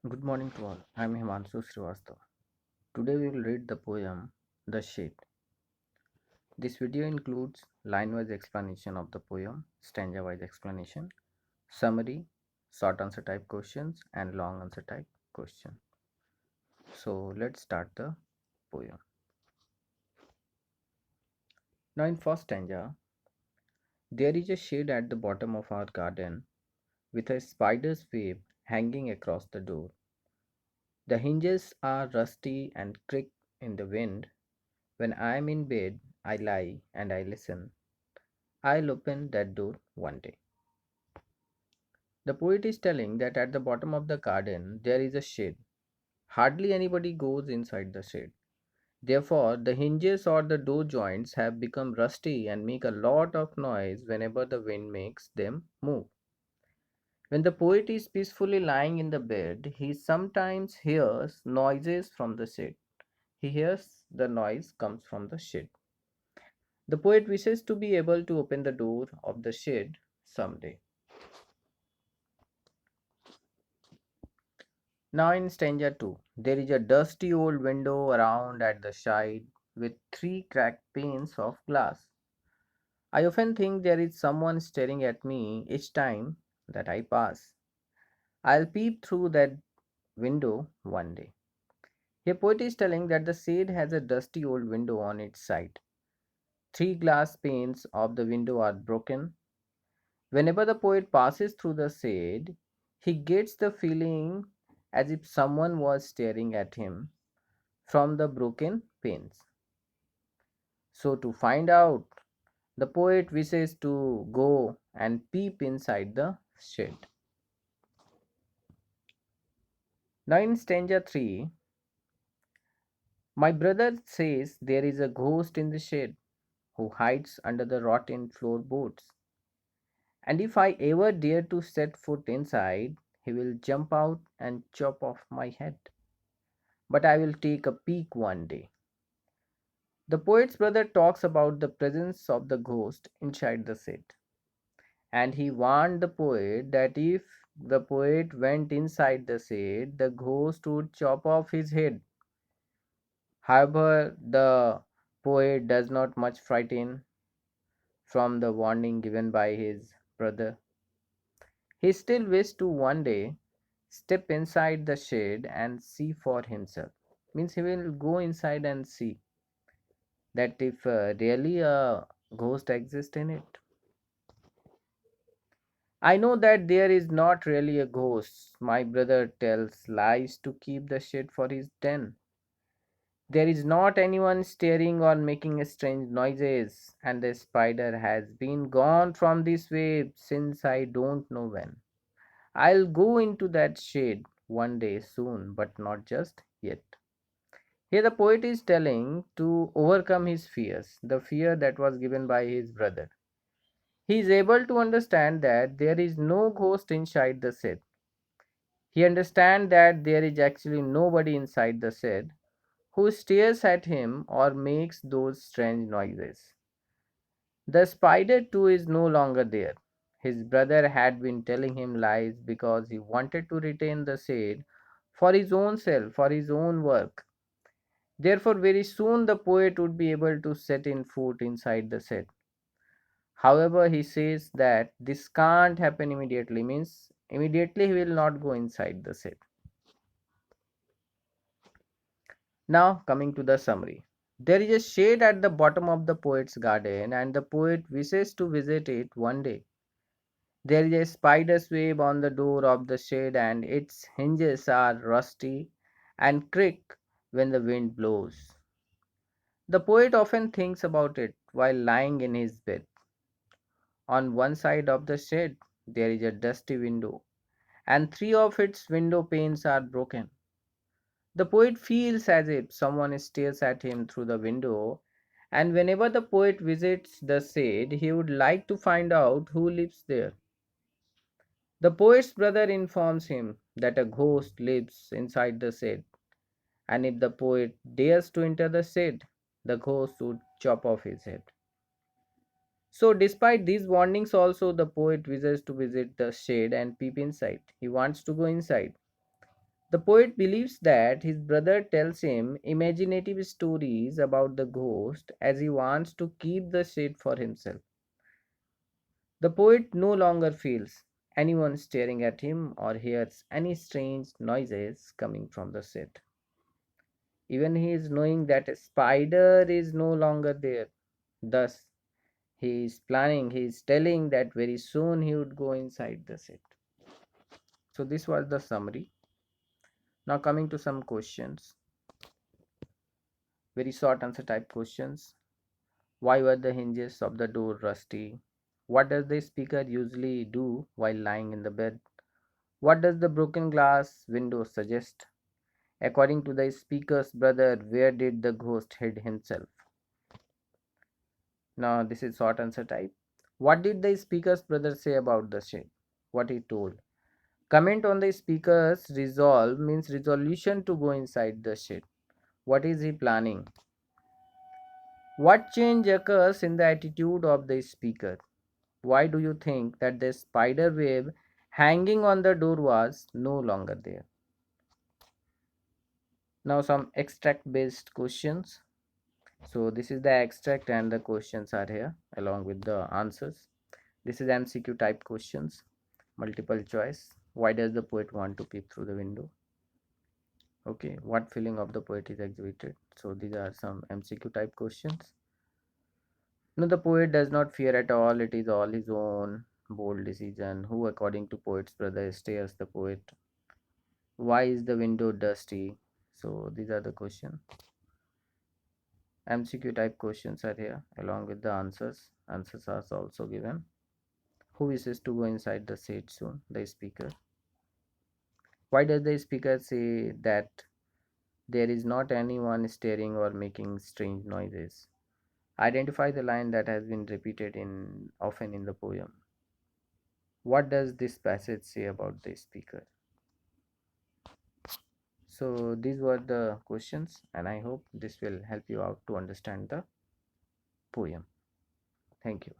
Good morning to all. I am Himanshu Srivastava. Today we will read the poem The Shade. This video includes line-wise explanation of the poem, stanza-wise explanation, summary, short answer type questions, and long answer type question. So let's start the poem. Now in first stanza, there is a shade at the bottom of our garden with a spider's web hanging across the door. The hinges are rusty and creak in the wind. When I am in bed, I lie and I listen. I'll open that door one day. The poet is telling that at the bottom of the garden there is a shed. Hardly anybody goes inside the shed. Therefore, the hinges or the door joints have become rusty and make a lot of noise whenever the wind makes them move. When the poet is peacefully lying in the bed, he sometimes hears noises from the shed. He hears the noise comes from the shed. The poet wishes to be able to open the door of the shed someday. Now in stanza 2, there is a dusty old window around at the side with three cracked panes of glass. I often think there is someone staring at me each time that I pass. I'll peep through that window one day. Here poet is telling that the shade has a dusty old window on its side. Three glass panes of the window are broken. Whenever the poet passes through the shade, he gets the feeling as if someone was staring at him from the broken panes. So, to find out, the poet wishes to go and peep inside the shed. Now, in stanza 3, my brother says there is a ghost in the shed who hides under the rotten floorboards. And if I ever dare to set foot inside, he will jump out and chop off my head. But I will take a peek one day. The poet's brother talks about the presence of the ghost inside the shed, and he warned the poet that if the poet went inside the shed, the ghost would chop off his head. However, the poet does not much frighten from the warning given by his brother. He still wished to one day step inside the shed and see for himself. Means he will go inside and see that if really a ghost exists in it. I know that there is not really a ghost. My brother tells lies to keep the shed for his den. There is not anyone staring or making strange noises, and the spider has been gone from this web since I don't know when. I'll go into that shed one day soon, but not just yet. Here, the poet is telling to overcome his fears, the fear that was given by his brother. He is able to understand that there is no ghost inside the shed. He understands that there is actually nobody inside the shed who stares at him or makes those strange noises. The spider too is no longer there. His brother had been telling him lies because he wanted to retain the shed for his own self, for his own work. Therefore, very soon the poet would be able to set in foot inside the shed. However, he says that this can't happen immediately, means immediately he will not go inside the shed. Now, coming to the summary. There is a shade at the bottom of the poet's garden, and the poet wishes to visit it one day. There is a spider's web on the door of the shade, and its hinges are rusty and creak when the wind blows. The poet often thinks about it while lying in his bed. On one side of the shed, there is a dusty window, and three of its window panes are broken. The poet feels as if someone stares at him through the window, and whenever the poet visits the shed, he would like to find out who lives there. The poet's brother informs him that a ghost lives inside the shed, and if the poet dares to enter the shed, the ghost would chop off his head. So, despite these warnings, also the poet wishes to visit the shed and peep inside. He wants to go inside. The poet believes that his brother tells him imaginative stories about the ghost as he wants to keep the shade for himself. The poet no longer feels anyone staring at him or hears any strange noises coming from the set. Even he is knowing that a spider is no longer there. Thus, he is planning, he is telling that very soon he would go inside the set. So, this was the summary. Now, coming to some questions, very short answer type questions. Why were the hinges of the door rusty? What does the speaker usually do while lying in the bed? What does the broken glass window suggest? According to the speaker's brother, where did the ghost hide himself? Now, this is short answer type. What did the speaker's brother say about the shade? What he told. Comment on the speaker's resolve means resolution to go inside the shade. What is he planning? What change occurs in the attitude of the speaker? Why do you think that the spider web hanging on the door was no longer there? Now, some extract based questions. So, this is the extract and the questions are here along with the answers. This is MCQ type questions, multiple choice. Why does the poet want to peep through the window? Okay, what feeling of the poet is exhibited? So, these are some MCQ type questions. No, the poet does not fear at all. It is all his own bold decision. Who, according to poet's brother, stares the poet? Why is the window dusty? So, these are the questions. MCQ type questions are here along with the answers. Answers are also given. Who wishes to go inside the seat soon? The speaker. Why does the speaker say that there is not anyone staring or making strange noises? Identify the line that has been repeated in often in the poem. What does this passage say about the speaker? So these were the questions, and I hope this will help you out to understand the poem. Thank you.